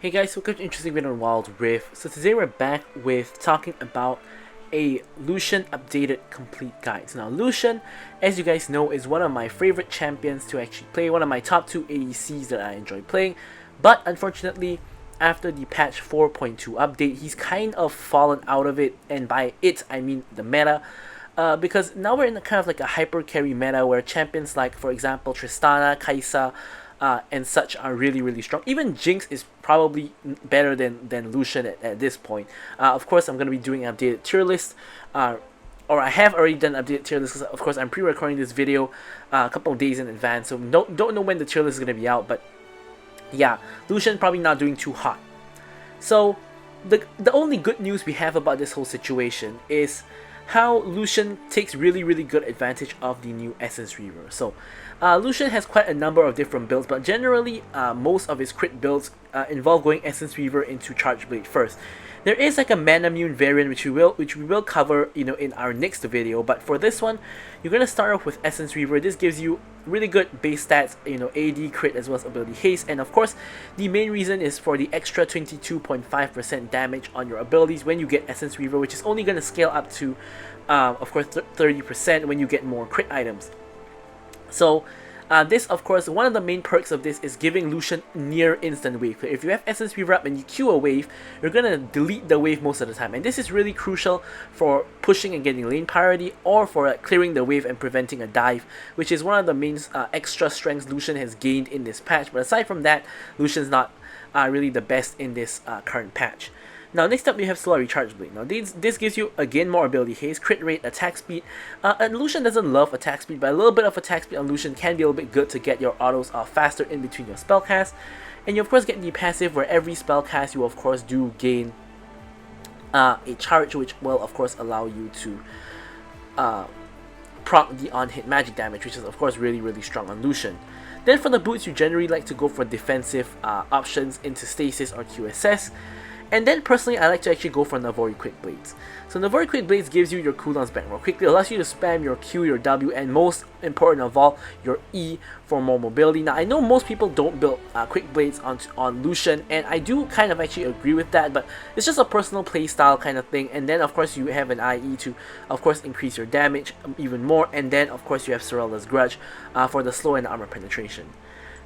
Hey guys, welcome to an interesting video on Wild Rift. So today we're back with talking about a Lucian updated complete guide. So now Lucian, as you guys know, is one of my favorite champions to actually play, one of my top 2 ADCs that I enjoy playing. But unfortunately, after the patch 4.2 update, he's kind of fallen out of it, and by it I mean the meta. Because now we're in a kind of like a hyper carry meta where champions like, for example, Tristana, Kai'Sa, and such are really strong. Even Jinx is probably better than Lucian at this point. Of course, I'm going to be doing an updated tier list, or I have already done an updated tier list because, of course, I'm pre-recording this video a couple of days in advance, so don't know when the tier list is going to be out, but yeah, Lucian probably not doing too hot. So the only good news we have about this whole situation is how Lucian takes really good advantage of the new Essence Reaver. So Lucian has quite a number of different builds, but generally most of his crit builds involve going Essence Reaver into Charge Blade first. There is like a Mana Immune variant which we will cover, you know, in our next video, but for this one you're gonna start off with Essence Reaver. This gives you really good base stats, you know, AD, crit, as well as ability haste, and of course the main reason is for the extra 22.5% damage on your abilities when you get Essence Reaver, which is only gonna scale up to of course 30% when you get more crit items. So this, of course, one of the main perks of this is giving Lucian near instant wave. If you have Essence Reaver up and you queue a wave, you're gonna delete the wave most of the time, and this is really crucial for pushing and getting lane priority, or for clearing the wave and preventing a dive, which is one of the main extra strengths Lucian has gained in this patch. But aside from that, Lucian's not really the best in this current patch. Now next up we have Solar Recharge Blade. Now this gives you again more ability haste, crit rate, attack speed, and Lucian doesn't love attack speed, but a little bit of attack speed on Lucian can be a little bit good to get your autos faster in between your spell casts. And you of course get the passive where every spell cast you of course do gain a charge, which will of course allow you to proc the on-hit magic damage, which is of course really strong on Lucian. Then for the boots, you generally like to go for defensive options into Stasis or QSS. And then personally, I like to actually go for Navori Quick Blades. So Navori Quick Blades gives you your cooldowns back more quickly, allows you to spam your Q, your W, and most important of all, your E for more mobility. Now I know most people don't build Quick Blades on Lucian, and I do kind of actually agree with that, but it's just a personal playstyle kind of thing. And then of course you have an IE to of course increase your damage even more, and then of course you have Sorella's Grudge for the slow and armor penetration.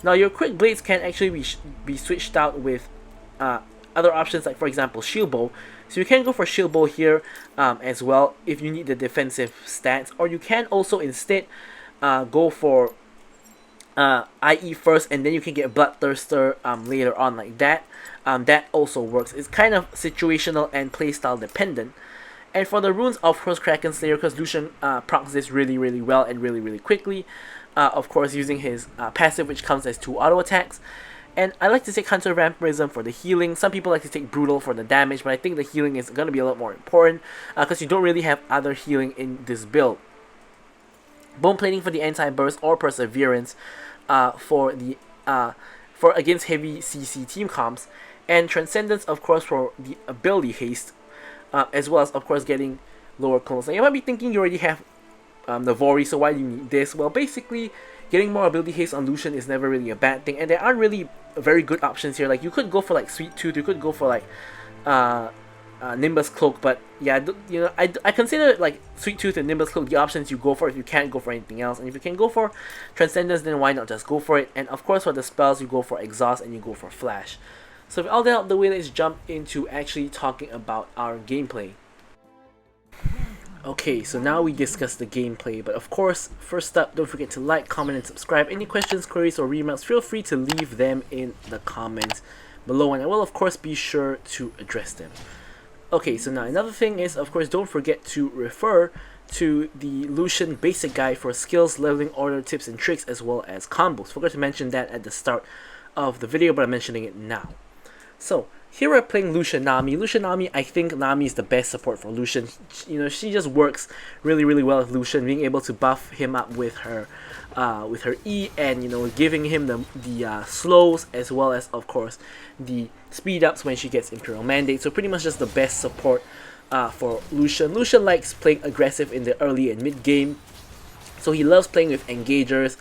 Now your Quick Blades can actually be switched out with other options, like for example Shield Bow. So you can go for Shield Bow here as well if you need the defensive stats, or you can also instead go for IE first, and then you can get Bloodthirster later on like that. That also works. It's kind of situational and playstyle dependent. And for the runes, of course Kraken Slayer, because Lucian procs this really well and really quickly. Of course using his passive, which comes as 2 auto attacks. And I like to take Hunter Vampirism for the healing. Some people like to take Brutal for the damage, but I think the healing is going to be a lot more important because you don't really have other healing in this build. Bone Plating for the anti-burst, or Perseverance for against heavy CC team comps, and Transcendence of course for the ability haste, as well as of course getting lower cooldown. Now you might be thinking you already have Navori, so why do you need this? Well, basically getting more ability haste on Lucian is never really a bad thing, and there aren't really very good options here. Like you could go for like Sweet Tooth, you could go for like Nimbus Cloak, but yeah, you know, I consider like Sweet Tooth and Nimbus Cloak the options you go for if you can't go for anything else. And if you can go for Transcendence, then why not just go for it? And of course for the spells, you go for Exhaust and you go for Flash. So with all that out of the way, let's jump into actually talking about our gameplay. Okay, so now we discussed the gameplay, but of course, first up, don't forget to like, comment, and subscribe. Any questions, queries, or remarks, feel free to leave them in the comments below, and I will of course be sure to address them. Okay, so now another thing is, of course, don't forget to refer to the Lucian basic guide for skills, leveling order, tips, and tricks, as well as combos. Forgot to mention that at the start of the video, but I'm mentioning it now. So here we're playing Lucian Nami. Lucian Nami, I think Nami is the best support for Lucian. You know, she just works really well with Lucian, being able to buff him up with her E, and you know, giving him the slows, as well as of course the speed ups when she gets Imperial Mandate. So pretty much just the best support for Lucian. Lucian likes playing aggressive in the early and mid game, so he loves playing with engagers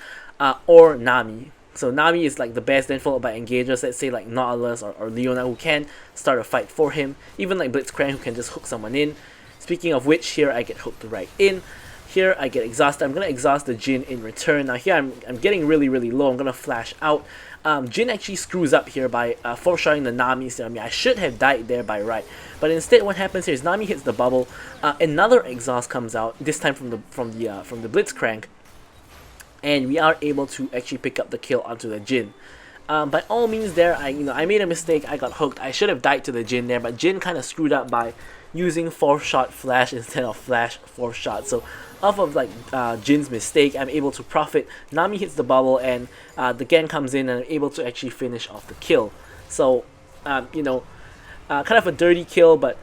or Nami. So Nami is like the best, then followed by engagers, let's say like Nautilus or Leona, who can start a fight for him. Even like Blitzcrank, who can just hook someone in. Speaking of which, here I get hooked right in. Here I get exhausted. I'm going to exhaust the Jhin in return. Now here I'm getting really low. I'm going to flash out. Jhin actually screws up here by foreshadowing the Nami. So I mean, I should have died there by right. But instead what happens here is Nami hits the bubble. Another exhaust comes out, this time from the Blitzcrank. And we are able to actually pick up the kill onto the Jhin. By all means there, I made a mistake. I got hooked. I should have died to the Jhin there, but Jhin kind of screwed up by using 4-shot flash instead of flash 4-shot. So off of like Jin's mistake, I'm able to profit. Nami hits the bubble, and the gang comes in, and I'm able to actually finish off the kill. So kind of a dirty kill, but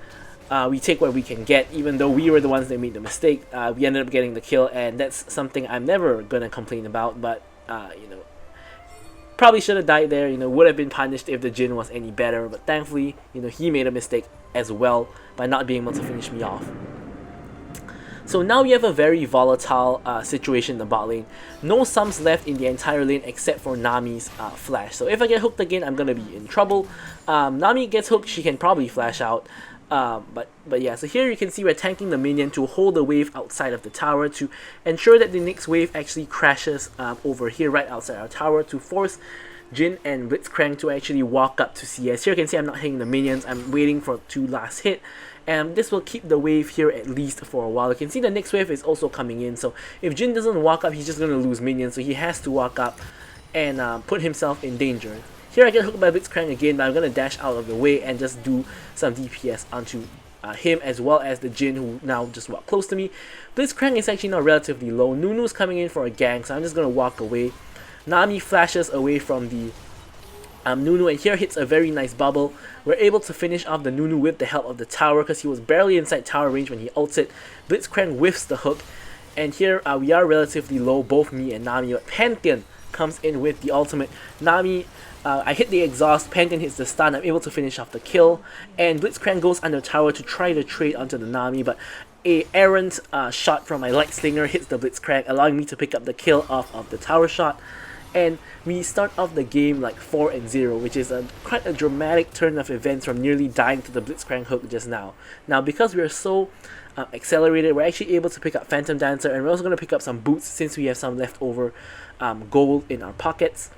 we take what we can get. Even though we were the ones that made the mistake, we ended up getting the kill, and that's something I'm never gonna complain about. But probably should have died there. Would have been punished if the Jhin was any better. But thankfully, he made a mistake as well by not being able to finish me off. So now we have a very volatile situation in the bot lane. No sums left in the entire lane except for Nami's flash. So if I get hooked again, I'm gonna be in trouble. Nami gets hooked, she can probably flash out. But yeah, so here you can see we're tanking the minion to hold the wave outside of the tower to ensure that the next wave actually crashes over here right outside our tower to force Jhin and Blitzcrank to actually walk up to CS. Here you can see I'm not hitting the minions, I'm waiting for 2 last hit, and this will keep the wave here at least for a while. You can see the next wave is also coming in, so if Jhin doesn't walk up, he's just going to lose minions, so he has to walk up and put himself in danger. Here I get hooked by Blitzcrank again, but I'm going to dash out of the way and just do some DPS onto him, as well as the Jhin, who now just walked close to me. Blitzcrank is actually now relatively low. Nunu's coming in for a gank, so I'm just going to walk away. Nami flashes away from the Nunu, and here hits a very nice bubble. We're able to finish off the Nunu with the help of the tower, because he was barely inside tower range when he ults it. Blitzcrank whiffs the hook, and here we are relatively low, both me and Nami. But Pantheon comes in with the ultimate. Nami, I hit the exhaust, Pantheon hits the stun, I'm able to finish off the kill, and Blitzcrank goes under tower to try to trade onto the Nami, but a errant shot from my Light Slinger hits the Blitzcrank, allowing me to pick up the kill off of the tower shot. And we start off the game like 4-0, which is quite a dramatic turn of events from nearly dying to the Blitzcrank hook just now. Now, because we are so accelerated, we're actually able to pick up Phantom Dancer, and we're also going to pick up some boots since we have some leftover gold in our pockets.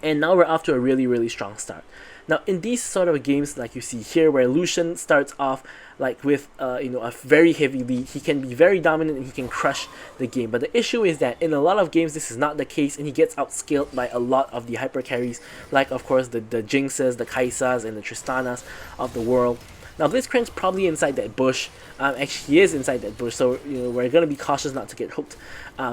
And now we're off to a really strong start. Now in these sort of games like you see here, where Lucian starts off like with a very heavy lead, he can be very dominant and he can crush the game. But the issue is that in a lot of games this is not the case, and he gets outscaled by a lot of the hyper carries, like of course the Jinxes, the Kaisas, and the Tristanas of the world. Now Blitzcrank's probably inside that bush. Actually he is inside that bush, so we're gonna be cautious not to get hooked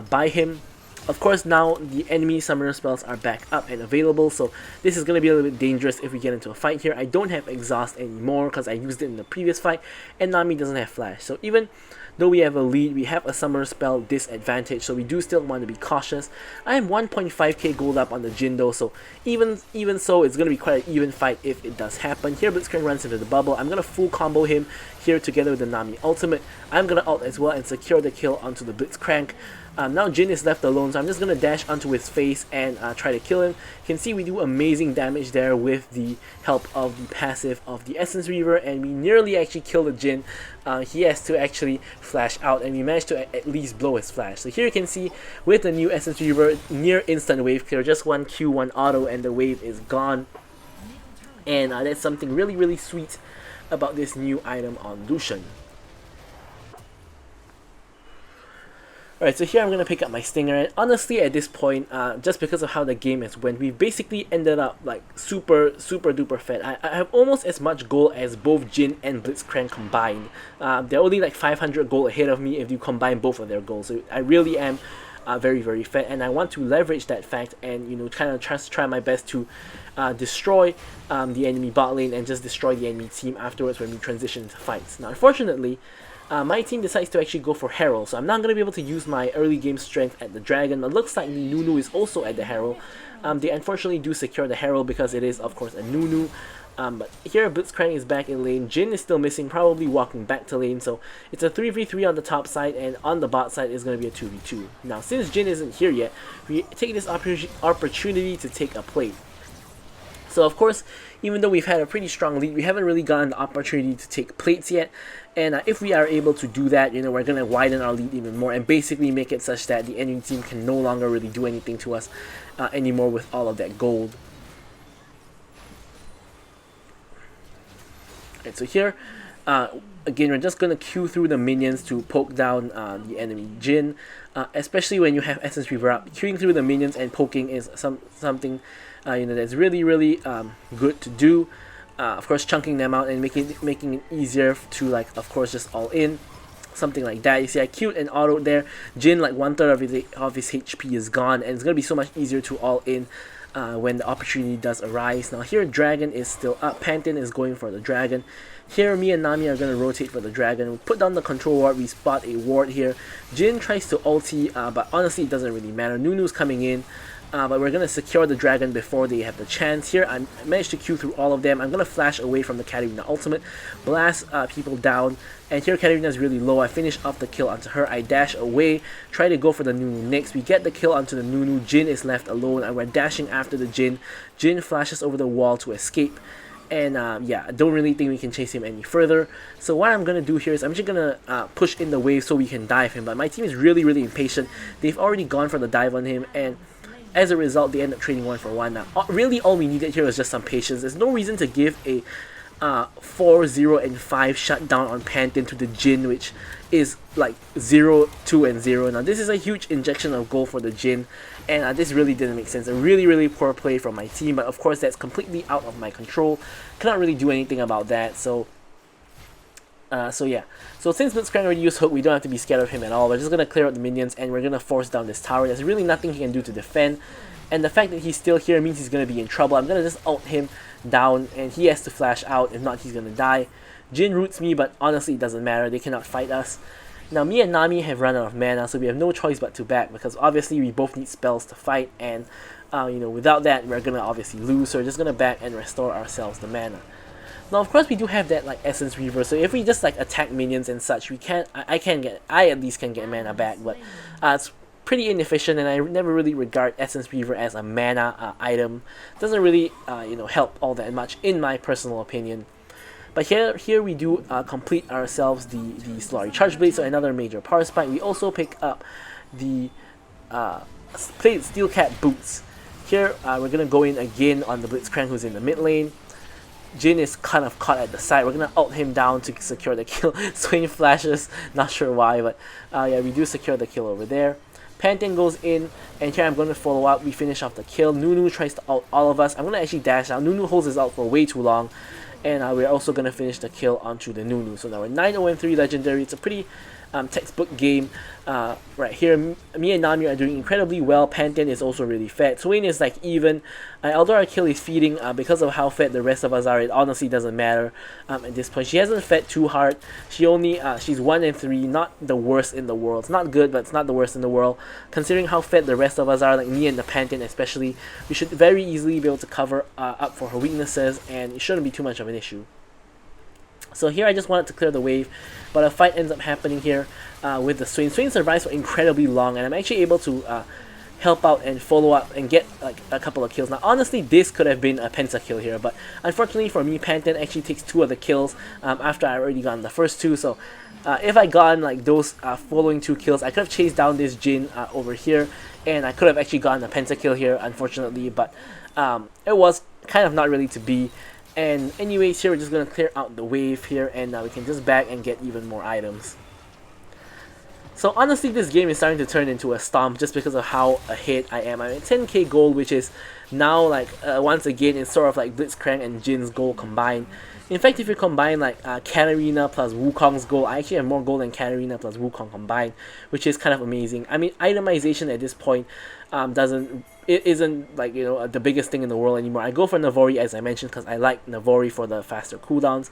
by him. Of course, now the enemy summoner spells are back up and available, so this is going to be a little bit dangerous if we get into a fight here. I don't have exhaust anymore because I used it in the previous fight, and Nami doesn't have flash. So even though we have a lead, we have a summoner spell disadvantage, so we do still want to be cautious. I am 1.5k gold up on the Jhin though, so even so, it's going to be quite an even fight if it does happen. Here Blitzcrank runs into the bubble. I'm going to full combo him here together with the Nami ultimate. I'm going to ult as well and secure the kill onto the Blitzcrank. Now Jhin is left alone, so I'm just going to dash onto his face and try to kill him. You can see we do amazing damage there with the help of the passive of the Essence Reaver, and we nearly actually kill the Jhin. He has to actually flash out, and we managed to at least blow his flash. So here you can see with the new Essence Reaver, near instant wave clear, just one Q, one auto, and the wave is gone. And that's something really sweet about this new item on Lucian. Alright, so here I'm going to pick up my Stinger, and honestly at this point, just because of how the game has went, we basically ended up like super duper fed. I have almost as much gold as both Jhin and Blitzcrank combined. They're only like 500 gold ahead of me if you combine both of their goals, so I really am very fed, and I want to leverage that fact and kind of try my best to destroy the enemy bot lane and just destroy the enemy team afterwards when we transition into fights. Now unfortunately, my team decides to actually go for Herald, so I'm not going to be able to use my early game strength at the Dragon, but looks like Nunu is also at the Herald. They unfortunately do secure the Herald because it is of course a Nunu. But here Blitzcrank is back in lane, Jhin is still missing, probably walking back to lane, so it's a 3v3 on the top side, and on the bot side is going to be a 2v2. Now since Jhin isn't here yet, we take this opportunity to take a plate. So of course, even though we've had a pretty strong lead, we haven't really gotten the opportunity to take plates yet, and if we are able to do that, you know, we're going to widen our lead even more and basically make it such that the enemy team can no longer really do anything to us anymore with all of that gold. Right, so here, again, we're just going to queue through the minions to poke down the enemy Jhin, especially when you have Essence Reaver up. Queuing through the minions and poking is something you know, that's really good to do. Of course, chunking them out and making it easier to, like, of course, just all in. Something like that. You see, I queued and autoed there. Jhin, like 1/3 of his HP is gone, and it's going to be so much easier to all in when the opportunity does arise. Now here Dragon is still up, Pantheon is going for the Dragon. Here me and Nami are going to rotate for the Dragon. We put down the control ward, we spot a ward here. Jhin tries to ulti, but honestly it doesn't really matter. Nunu's coming in, but we're going to secure the Dragon before they have the chance. Here I managed to queue through all of them. I'm going to flash away from the Katarina ultimate, blast people down, and here Katarina is really low. I finish off the kill onto her, I dash away, try to go for the Nunu next. We get the kill onto the Nunu, Jhin is left alone, and we're dashing after the Jhin. Jhin flashes over the wall to escape, and yeah, I don't really think we can chase him any further. So what I'm going to do here is I'm just going to push in the wave so we can dive him, but my team is really impatient. They've already gone for the dive on him, and as a result, they end up trading 1 for 1. Now, really all we needed here was just some patience. There's no reason to give a 4-0 and 5 shutdown on Pantheon to the Jhin, which is like 0, 2, and 0. Now, this is a huge injection of gold for the Jhin, and this really didn't make sense. A really poor play from my team, but of course, that's completely out of my control. Cannot really do anything about that, so yeah. So since Blitzcrank already used Hook, we don't have to be scared of him at all. We're just going to clear out the minions, and we're going to force down this tower. There's really nothing he can do to defend, and the fact that he's still here means he's going to be in trouble. I'm going to just ult him down, and he has to flash out. If not, he's going to die. Jhin roots me, but honestly it doesn't matter. They cannot fight us. Now me and Nami have run out of mana, so we have no choice but to back, because obviously we both need spells to fight, and you know, without that we're going to obviously lose. So we're just going to back and restore ourselves the mana. Now of course we do have that like Essence Reaver, so if we just like attack minions and such, we can't, I at least can get mana back, but it's pretty inefficient, and I never really regard Essence Reaver as a mana item. Doesn't really you know, help all that much in my personal opinion. But here we do complete ourselves the Slurry Charge Blade, so another major power spike. We also pick up the Steel Cat Boots. Here we're gonna go in again on the Blitzcrank who's in the mid lane. Jhin is kind of caught at the side. We're gonna ult him down to secure the kill. Swain flashes, not sure why, but yeah, we do secure the kill over there. Pantheon goes in, and here I'm going to follow up. We finish off the kill. Nunu tries to ult all of us. I'm going to actually dash out. Nunu holds his ult for way too long, and we're also going to finish the kill onto the Nunu. So now we're 9-0-3 Legendary. It's a pretty textbook game. Right here, me and Nami are doing incredibly well. Pantheon is also really fed. Swain is like even. Although our kill is feeding, because of how fed the rest of us are, it honestly doesn't matter at this point. She hasn't fed too hard. She only she's 1-3, not the worst in the world. It's not good, but it's not the worst in the world. Considering how fed the rest of us are, like me and the Pantheon especially, we should very easily be able to cover up for her weaknesses, and it shouldn't be too much of an issue. So here I just wanted to clear the wave, but a fight ends up happening here with the Swain. Swain survives for incredibly long, and I'm actually able to help out and follow up and get like a couple of kills. Now honestly this could have been a penta kill here, but unfortunately for me, Pantheon actually takes 2 of the kills after I already gotten the first 2. So if I gotten like those following 2 kills, I could have chased down this Jhin over here, and I could have actually gotten a penta kill here, unfortunately, but it was kind of not really to be. And anyways, here we're just going to clear out the wave here, and we can just back and get even more items. So honestly, this game is starting to turn into a stomp just because of how ahead I am. I'm at 10k gold, which is now like once again it's sort of like Blitzcrank and Jin's gold combined. In fact, if you combine like Katarina plus Wukong's gold, I actually have more gold than Katarina plus Wukong combined, which is kind of amazing. I mean, itemization at this point isn't like, you know, the biggest thing in the world anymore. I go for Navori, as I mentioned, because I like Navori for the faster cooldowns.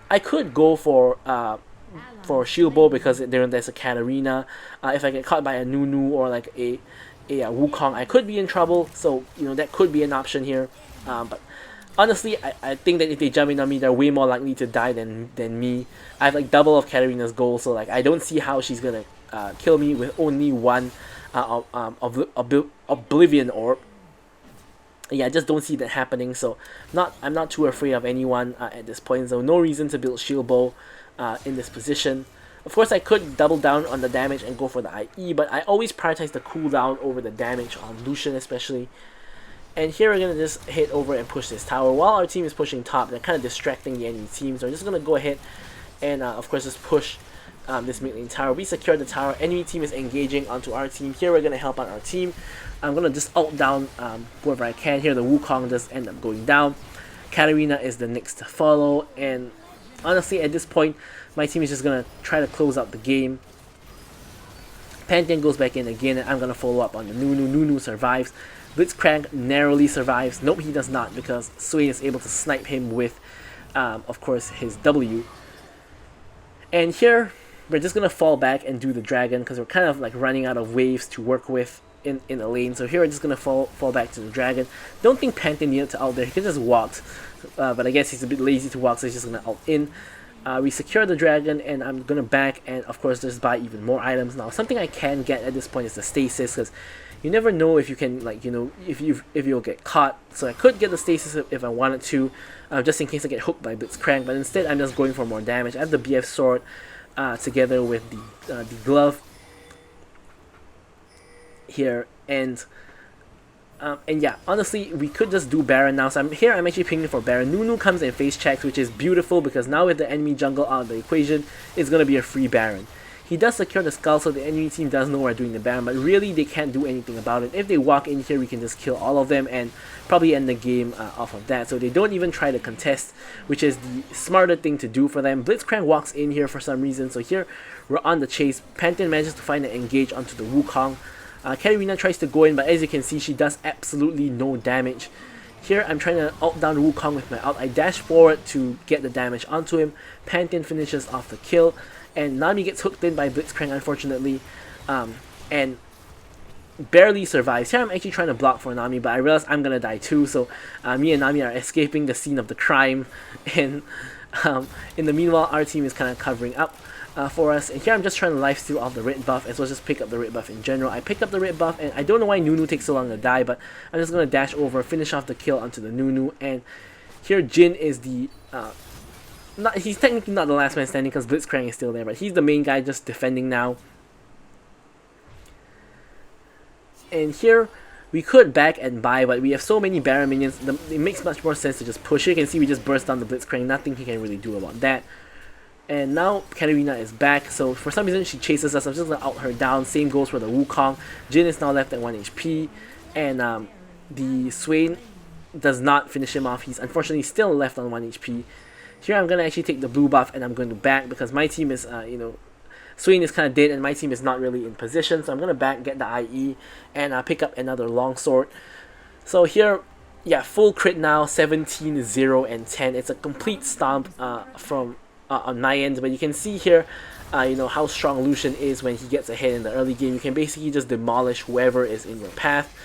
I could go for Shield Bow because there's a Katarina. If I get caught by a Nunu or like a a Wukong, I could be in trouble. So you know, that could be an option here. But honestly, I think that if they jump in on me, they're way more likely to die than me. I have like double of Katarina's gold, so like I don't see how she's gonna kill me with only one Oblivion Orb. Yeah, I just don't see that happening. So I'm not too afraid of anyone at this point. So no reason to build Shield Bow in this position. Of course, I could double down on the damage and go for the IE, but I always prioritize the cooldown over the damage on Lucian especially. And here we're going to just hit over and push this tower. While our team is pushing top, they're kind of distracting the enemy team. So I'm just going to go ahead and, of course, just push this mid lane tower. We secure the tower. Enemy team is engaging onto our team. Here we're going to help out our team. I'm going to just ult down whoever I can. Here the Wukong does end up going down. Katarina is the next to follow. And honestly, at this point, my team is just going to try to close out the game. Pantheon goes back in again, and I'm going to follow up on the Nunu. Nunu survives. Blitzcrank narrowly survives. Nope, he does not, because Swain is able to snipe him with, of course, his W. And here, we're just going to fall back and do the dragon, because we're kind of like running out of waves to work with in a lane. So here we're just going to fall back to the dragon. Don't think Pantheon needed to ult there. He could just walk, but I guess he's a bit lazy to walk, so he's just going to ult in. We secure the dragon, and I'm going to back and, of course, just buy even more items. Now, something I can get at this point is the stasis, because you never know if you can, like, you know, if you'll get caught. So I could get the stasis if I wanted to, just in case I get hooked by Blitzcrank. But instead, I'm just going for more damage. I have the BF sword together with the glove here, and yeah, honestly, we could just do Baron now. So I'm actually pinging for Baron. Nunu comes and face checks, which is beautiful, because now with the enemy jungle out of the equation, it's gonna be a free Baron. He does secure the skull, so the enemy team does know we're doing the Baron, but really they can't do anything about it. If they walk in here, we can just kill all of them and probably end the game off of that. So they don't even try to contest, which is the smarter thing to do for them. Blitzcrank walks in here for some reason, so here we're on the chase. Pantheon manages to find and engage onto the Wukong. Katarina tries to go in, but as you can see, she does absolutely no damage. Here I'm trying to ult down Wukong with my ult. I dash forward to get the damage onto him. Pantheon finishes off the kill, and Nami gets hooked in by Blitzcrank, unfortunately, and barely survives. Here I'm actually trying to block for Nami, but I realize I'm gonna die too, so me and Nami are escaping the scene of the crime, and in the meanwhile, our team is kind of covering up for us. And here I'm just trying to lifesteal off the red buff, as well as just pick up the red buff in general. I picked up the red buff, and I don't know why Nunu takes so long to die, but I'm just gonna dash over, finish off the kill onto the Nunu. And here Jin is the he's technically not the last man standing, because Blitzcrank is still there, but he's the main guy just defending now. And here we could back and buy, but we have so many Baron minions, it makes much more sense to just push. You can see we just burst down the Blitzcrank, nothing he can really do about that. And now Katarina is back, so for some reason she chases us. I'm just gonna out her down. Same goes for the Wukong. Jin is now left at 1 HP, and the Swain does not finish him off. He's unfortunately still left on 1 HP. Here I'm gonna actually take the blue buff, and I'm going to back, because my team is, you know, Swain is kind of dead, and my team is not really in position. So I'm gonna back, get the IE, and pick up another longsword. So here, yeah, full crit now, 17, 0, and 10. It's a complete stomp from on my end, but you can see here, you know, how strong Lucian is when he gets ahead in the early game. You can basically just demolish whoever is in your path,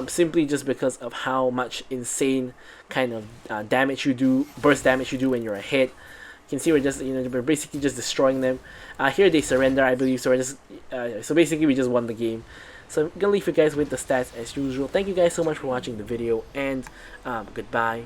simply just because of how much insane kind of damage you do, burst damage you do when you're ahead. You can see we're just, you know, we're basically just destroying them. Here they surrender, I believe, so we're just, so basically we just won the game. So I'm gonna leave you guys with the stats as usual. Thank you guys so much for watching the video, and goodbye.